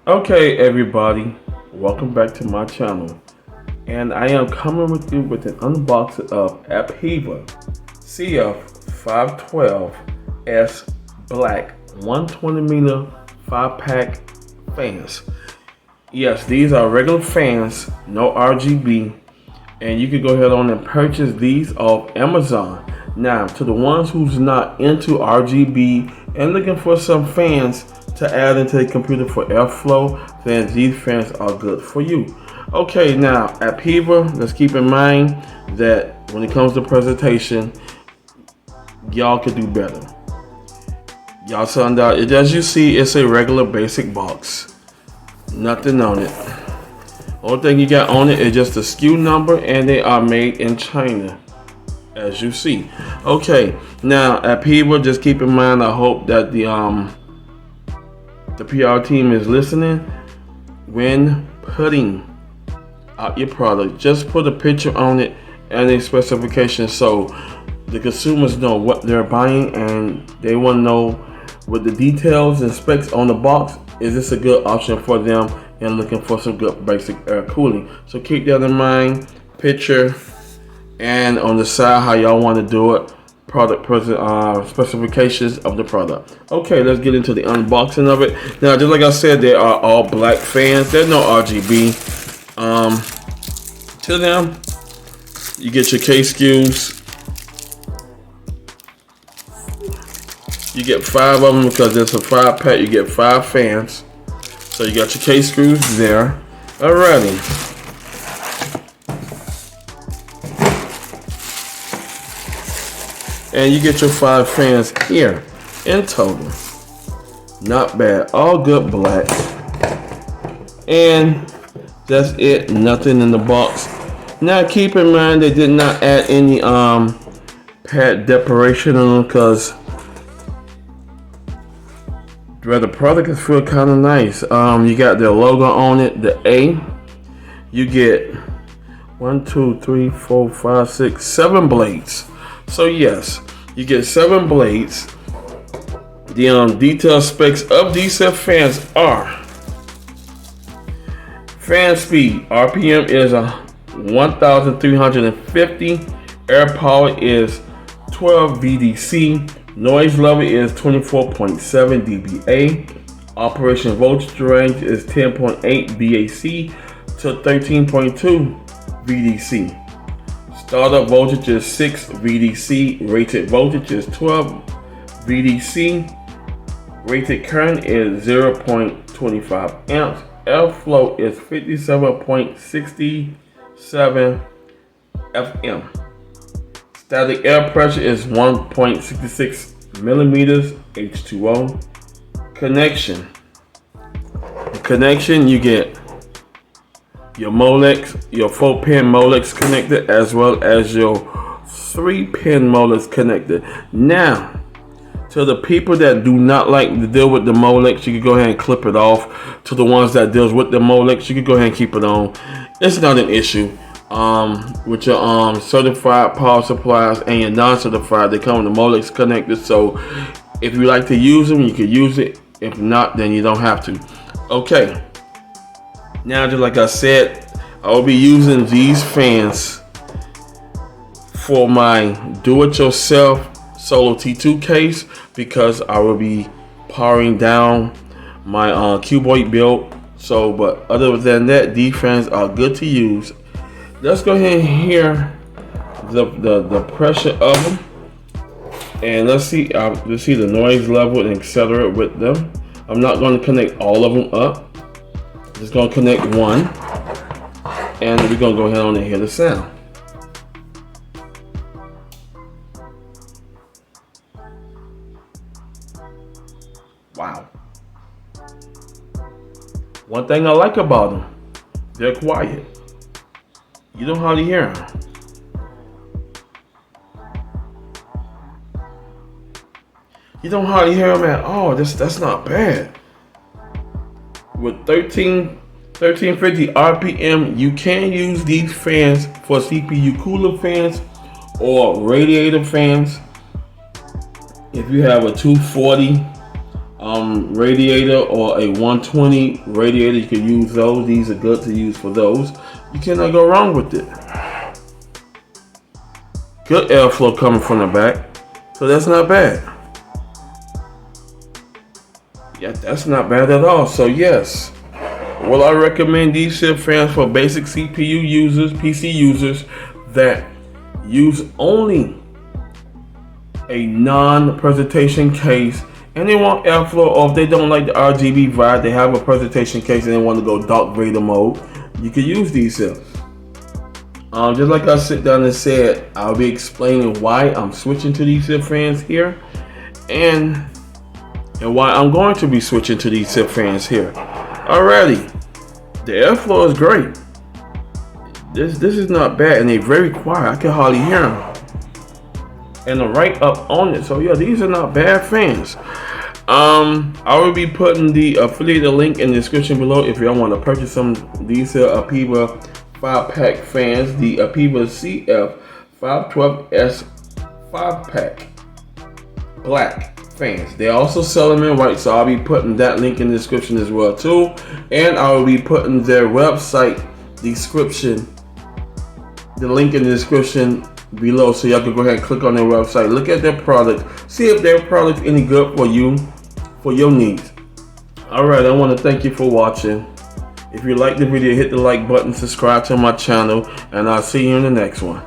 Okay, everybody, welcome back to my channel. And I am coming with you with an unboxing of Apevia CF512S Black 120 mm 5-pack fans. Yes, these are regular fans, no RGB, and you can go ahead on and purchase these off Amazon. Now, to the ones who's not into RGB and looking for some fans to add into the computer for airflow, then these fans are good for you. Okay, now at Apevia, let's keep in mind that when it comes to presentation, y'all could do better. Y'all found out, as you see, it's a regular basic box. Nothing on it. Only thing you got on it is just the SKU number, and they are made in China, as you see. Okay, now at Apevia, just keep in mind, I hope that the PR team is listening. When putting out your product, just put a picture on it and a specification so the consumers know what they're buying, and they want to know with the details and specs on the box, is this a good option for them and looking for some good basic air cooling. So keep that in mind. Picture, and on the side how y'all want to do it, product specifications of the product. Okay, let's get into the unboxing of it. Now, just like I said, they are all black fans. There's no RGB to them. You get your K SKUs. You get 5 of them because it's a 5-pack. You get 5 fans. So you got your K SKUs there. Alrighty. And you get your 5 fans here in total. Not bad. All good black. And that's it. Nothing in the box. Now keep in mind they did not add any pad decoration on them because the product is feel kind of nice. You got their logo on it, the A. You get 1, 2, 3, 4, 5, 6, 7 blades. So yes, you get 7 blades. The detailed specs of these set fans are: fan speed, RPM is 1,350. Air power is 12 VDC. Noise level is 24.7 dBA. Operation voltage range is 10.8 VAC to 13.2 VDC. Startup voltage is 6 VDC. Rated voltage is 12 VDC. Rated current is 0.25 amps. Airflow is 57.67 FM. Static air pressure is 1.66 millimeters H2O. Connection. You get your Molex, your 4-pin Molex connector, as well as your 3-pin Molex connector. Now, to the people that do not like to deal with the Molex, you can go ahead and clip it off. To the ones that deals with the Molex, you can go ahead and keep it on. It's not an issue. With your certified power supplies and your non-certified, they come with the Molex connector. So if you like to use them, you can use it. If not, then you don't have to. Okay. Now, just like I said, I will be using these fans for my do-it-yourself Solo T2 case because I will be powering down my cuboid build. So, but other than that, these fans are good to use. Let's go ahead and hear the pressure of them, and let's see the noise level and etc. with them. I'm not going to connect all of them up. Just going to connect one, and we're going to go ahead on and hear the sound. Wow. One thing I like about them, they're quiet. You don't hardly hear them. You don't hardly hear them at all. That's not bad. With 1350 RPM, you can use these fans for CPU cooler fans or radiator fans. If you have a 240 radiator or a 120 radiator, you can use those. These are good to use for those. You cannot go wrong with it. Good airflow coming from the back, so that's not bad. Yeah, that's not bad at all. So yes, well, I recommend these CF fans for basic CPU users, PC users that use only a non-presentation case and they want airflow, or if they don't like the RGB vibe, they have a presentation case and they want to go Darth Vader mode, you can use these cells. Just like I sit down and said, I'll be explaining why I'm switching to these CF fans here and why I'm going to be switching to these CF fans here. Alrighty, the airflow is great. This is not bad, and they're very quiet. I can hardly hear them. And the right up on it. So yeah, these are not bad fans. I will be putting the affiliate link in the description below if y'all want to purchase some of these Apevia 5-pack fans, the Apevia CF512S 5-pack black fans. They also sell them in white, so I'll be putting that link in the description as well too. And I will be putting their website description, the link in the description below, so y'all can go ahead and click on their website, look at their product, see if their product any good for you, for your needs. Alright, I want to thank you for watching. If you like the video, hit the like button, subscribe to my channel, and I'll see you in the next one.